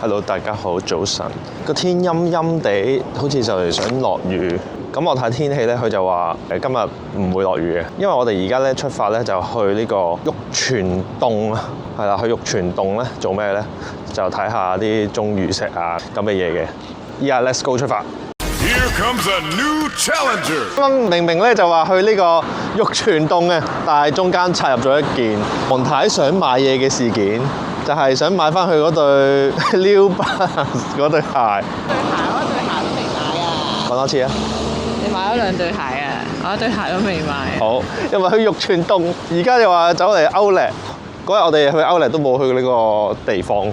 Hello， 大家好，早晨。個天陰陰地，好似就嚟想落雨。咁我睇天氣咧，佢就話今日唔會落雨嘅，因為我哋而家咧出發咧就去呢個玉泉洞啊，係啦，去玉泉洞咧做咩咧？就睇下啲鐘乳石啊咁嘅嘢嘅。依家 Let's go 出發。Here comes a new challenger。啱明明咧就話去呢個玉泉洞嘅，但係中間插入咗一件黃太想買嘢嘅事件，就係想買翻去嗰對 New Balance 嗰對鞋。對鞋我對鞋都未買啊！講多次啊！你買咗兩對鞋啊？我對鞋都未買。好，因為去玉泉洞，而家又話走嚟Outlet。嗰日我哋去Outlet都冇去呢個地方，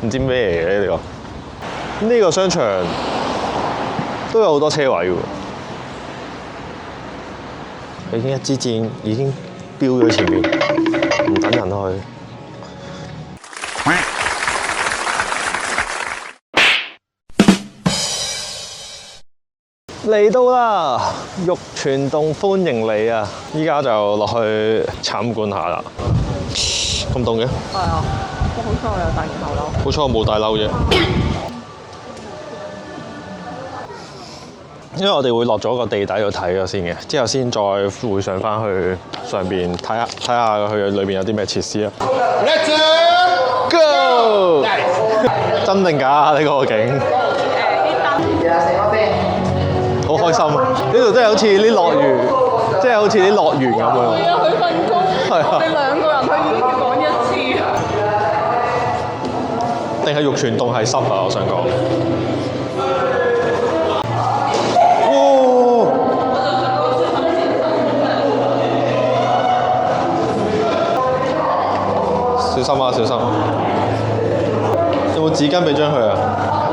唔知咩嚟嘅呢個。呢個商場都有好多車位喎。已經一支箭已經飆咗前面，唔等人去。嚟到啦！玉泉洞歡迎你啊！依家就落去參觀下啦。咁凍嘅？係啊，我好彩我有帶件厚褸。好彩我冇帶褸啫。因為我哋會落咗個地底度睇咗先嘅，之後先再會上翻去上邊睇下佢裏邊有啲咩設施啊。Let's go！ 真定假啊？呢個景？好開心啊！呢度真係好似啲樂園，即係好似啲樂園咁樣。係啊，佢份工，係啊，我哋兩個人去已經要講一次。定係玉泉洞係濕啊？我想講。小心啊！小心！有冇紙巾俾張佢啊？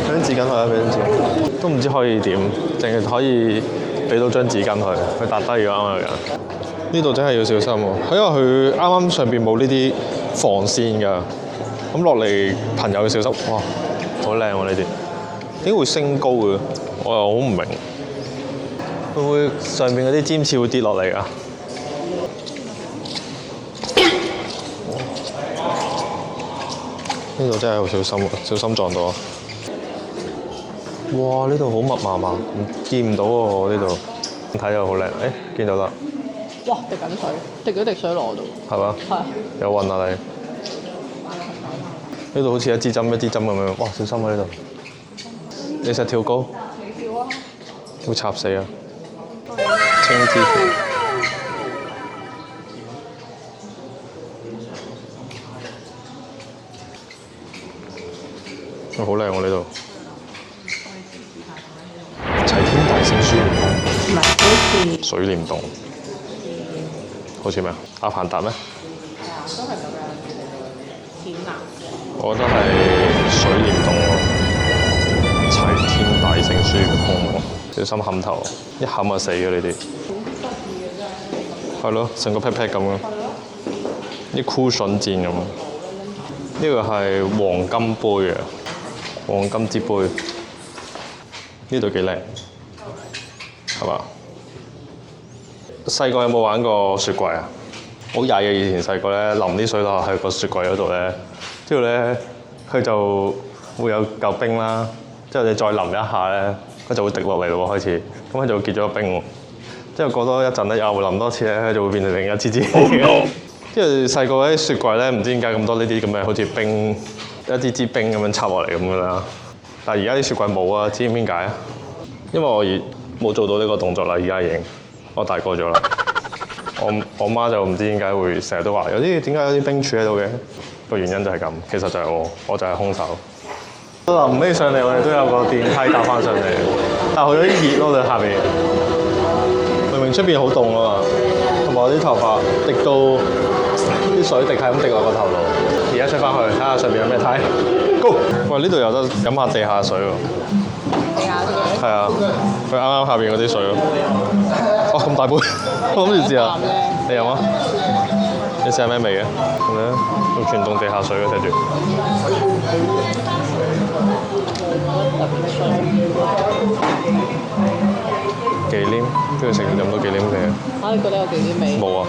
俾張紙巾佢啊！俾張紙巾。都唔知可以點，淨係可以俾到張紙巾佢，佢搭低咗啱啱嘅人。呢度真係要小心喎，因為佢啱啱上邊冇呢啲防線㗎。咁落嚟朋友要小心。哇，好靚喎呢啲！點解會升高嘅？我又好唔明。會唔會上邊嗰啲尖刺會跌落嚟㗎？呢度真係好小心喎，小心撞到。哇！呢度好密麻麻，見唔到喎呢度。睇又好靚，見到啦。哇！滴緊水，滴咗滴水落度。係嘛？係。有暈啊你！呢度好似一支針一支針咁樣。哇！小心啊呢度。你實跳高？跳啊！會插死啊！青枝。好靚喎呢度。齊天大聖書院。唔係，好似水簾洞。好似咩啊？阿凡達咩？係啊，都係咁樣淺藍色。我覺得係水簾洞喎。齊天大聖書院喎，小心冚頭，一冚就死嘅呢啲。好得意嘅真係。係咯，成個 pat pat 咁樣。啲 cushion 墊咁。呢個係黃金杯啊！黃金之杯，呢度幾靚，係嘛？細個有冇玩過雪櫃啊？好曳嘅，以前細個咧淋啲水落去個雪櫃嗰度咧，之後咧佢就會有嚿冰啦，之後你再淋一下咧，佢就會滴落嚟咯喎開始，咁佢就會結咗個冰喎。之後過多一陣咧，又會淋多次咧，佢就會變成另一支支。因為細個嗰啲雪櫃咧，唔知點解咁多呢啲咁嘅好似冰。一支支冰咁樣插落嚟咁㗎啦，但係而家啲雪櫃冇啊，知唔知點解啊？因為我冇做到呢個動作啦，而家已經我大個咗啦。我媽就唔知點解會成日都話有啲點解有啲冰柱喺度嘅，個原因就係咁，其實就係我就係兇手。臨尾上嚟我哋都有個電梯搭翻上嚟，但係佢有啲熱咯，你下邊明明出邊好凍啊嘛，同埋我啲頭髮滴到啲水滴係咁滴落個頭度。而家出翻去睇下上邊有咩睇 ，Go！ 喂，呢度有得飲下地下水喎。地下水。係啊，佢啱啱下邊嗰啲水咯。哦，咁大杯，我諗住試下。你飲啊？你試下咩味嘅？咁樣用全凍地下水嘅睇住。忌廉，跟住食飲到忌廉味啊！嚇，你覺得有忌廉味？冇啊！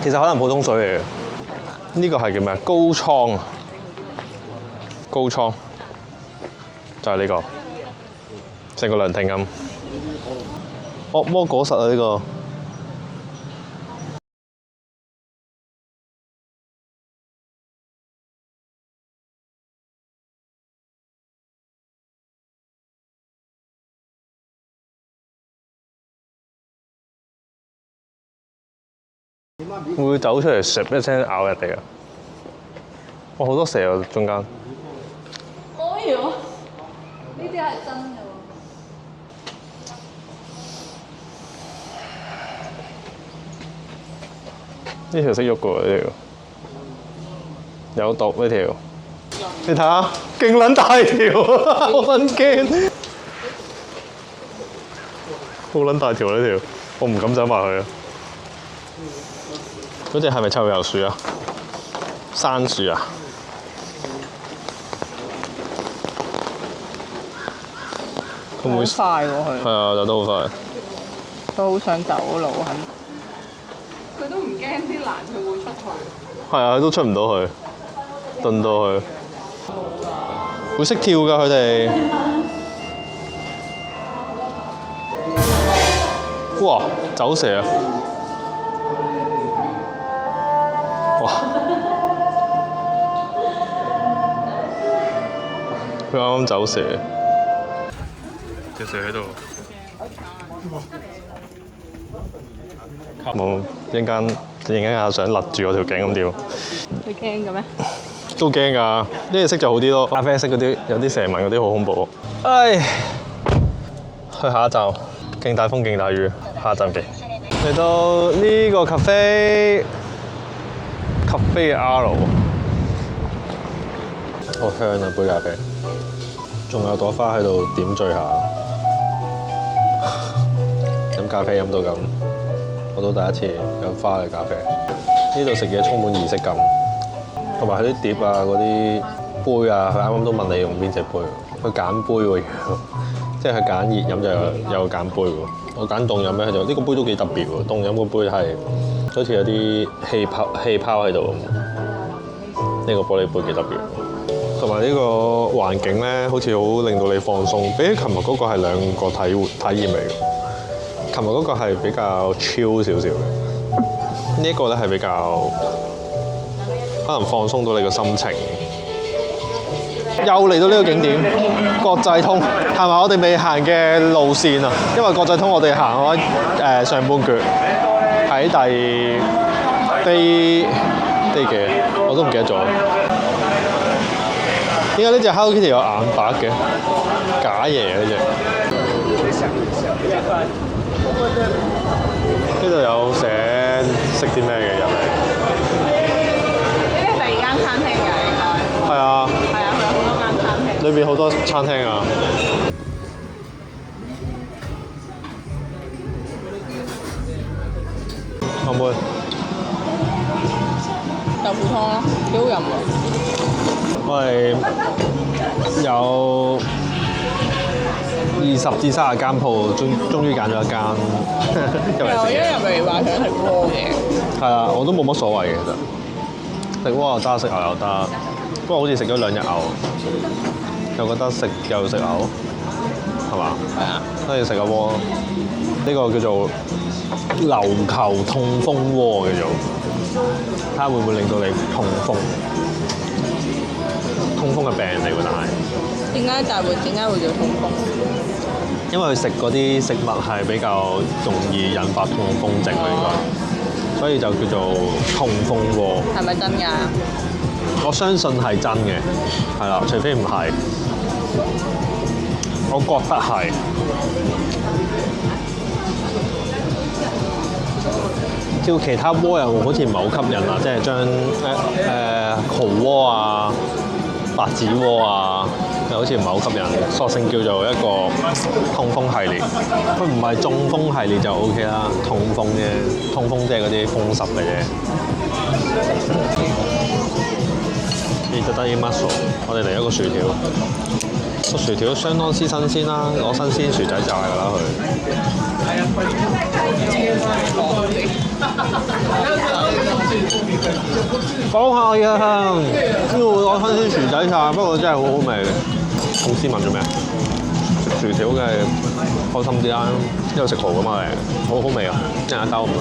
其實可能普通水嚟嘅。呢個係叫咩？高倉，高倉就係呢個，成個涼亭咁。惡魔果實啊！呢個會唔會走出嚟唰一聲咬人哋啊？哇！好多蛇啊，中間。可以喎，呢啲係真嘅喎。呢條識喐嘅喎，呢條有毒呢條。你睇下，勁撚大條，好撚驚。好撚大條呢條，我唔敢走埋去啊！嗰隻係咪臭油樹啊？山樹啊？會唔會好快喎佢，係啊，走得好快。都好想走路肯。佢都唔驚啲欄，佢會出去。係啊，佢都出唔到去，燉到去。會識跳㗎佢哋。哇！走蛇啊！哇！佢啱啱走蛇，隻蛇喺度。冇，一陣間又想勒住我條頸咁跳。你驚嘅咩？都驚㗎，呢隻色就好啲咯。咖啡色嗰啲有啲蛇紋嗰啲好恐怖。唉，去下一站，勁大風勁大雨，下一站見。嚟到呢個 cafe R， 好香啊杯咖啡，仲有朵花喺度點綴下。飲咖啡飲到咁，我都第一次飲花嘅咖啡。呢度食嘢充滿儀式感。同埋佢啲碟啊、嗰啲杯啊，佢啱啱都問你用邊隻杯，佢揀杯喎，即係佢揀熱飲就有揀杯喎。我揀凍飲咧，佢就呢個杯都幾特別喎。凍飲個杯係好似有啲氣泡喺度，呢個玻璃杯幾特別。同埋呢個環境咧，好似好令到你放鬆。比起琴日嗰個係兩個體驗嚟嘅。琴日嗰個係比較 chill 少少嘅，呢個咧係比較可能放鬆到你個心情。又嚟到呢個景點，國際通係咪我哋未行嘅路線啊？因為國際通我哋行開上半橛，喺第幾我都唔記得咗。點解呢隻 Hello Kitty 有眼白嘅？假嘢呢隻。呢度有寫食啲咩嘅入嚟？呢啲第二間餐廳㗎應該。係啊。係啊，佢有好多間餐廳。裏邊好多餐廳啊。阿妹。豆腐湯咯，幾好飲喎。我哋有20至30間鋪，終於揀咗一間入嚟食因為嘢。入嚟話想食鍋嘅。係啊，我都冇乜所謂嘅，其實食鍋又得，食牛又得。不過好似食咗2日牛，又覺得食又食牛，係嘛？係啊。跟住食個鍋，呢個叫做琉球痛風鍋叫做，睇下會唔會令到你痛風？痛風嘅病嚟喎，但係點解會叫痛風？因為佢食嗰啲食物係比較容易引發痛風症嘅應該，所以就叫做痛風鍋。係咪真㗎？我相信係真嘅，係啦，除非唔係，我覺得係。叫其他鍋又好似唔係好吸引啊，即係將蠔鍋啊、白子鍋啊，又好似唔係好吸引，索性叫做一個痛風系列。佢唔係中風系列就 OK 啦，痛風啫，痛風即係嗰啲風濕嘅啫。呢就得啲 muscle， 我哋嚟一個薯條，個薯條相當之新鮮啦，攞新鮮薯仔炸㗎啦佢。講下嘢啊！呢度攞翻啲薯仔餐，不過真係好好味。咁斯文做咩？食薯條梗係開心啲啦，因為食蠔㗎嘛嚟，好好味啊！一眼收唔該，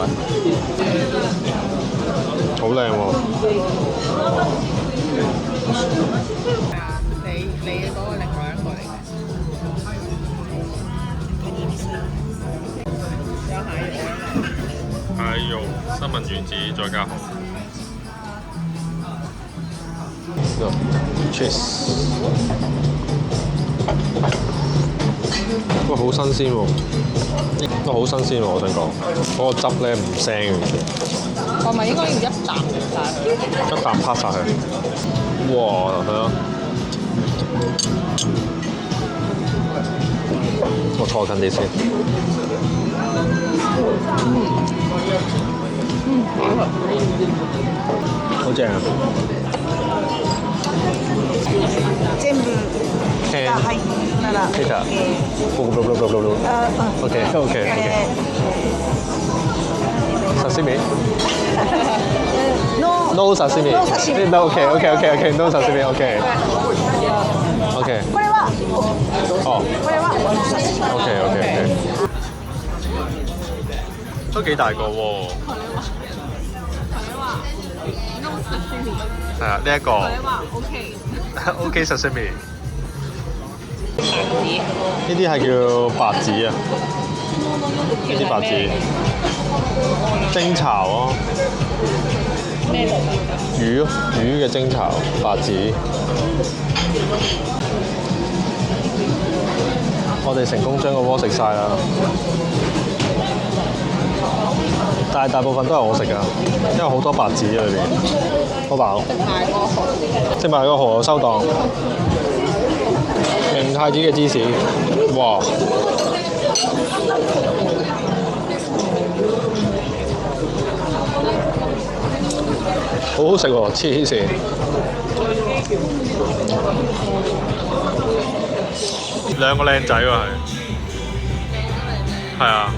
好靚喎！你嗰個另外一個嚟嘅，有蟹肉、三文魚子再加蠔。Cheers！ 哇，好新鮮喎！都好新鮮喎，我想講，嗰個汁咧唔腥嘅，我咪應該要一啖食晒佢，一啖拍晒佢。哇，係啊！我坐近啲先。好正啊！全部が入ったら OK だ。OK。Sashimi？ No sashimi。OK。No sashimi。OK。これは哦。これはOK。都幾大個喎。係啊，呢一個。佢話 OK。OK sashimi。呢啲係叫白子啊，呢啲白子蒸炒咯，咩嚟㗎？魚嘅蒸炒白子。我哋成功將個鍋食晒啦，但係大部分都係我食㗎，因為好多白子喺裏邊，好飽。食埋個蠔收檔。明太子嘅芝士，哇！好好食喎，黐線！兩個靚仔喎係啊！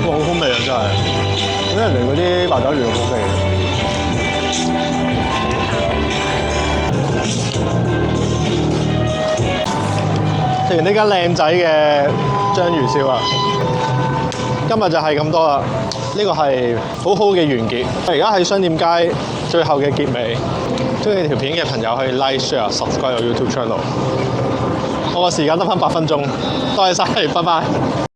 哇，好好味啊！真係，咁人哋嗰啲八爪魚好味。食完呢間靚仔嘅章魚燒啊！今日就係咁多啦，呢個係好好嘅完結。我而家喺商店街最後嘅結尾，中意條片嘅朋友可以 like、share、subscribe 我 YouTube channel。我個時間得返8分鐘，多謝晒，拜拜。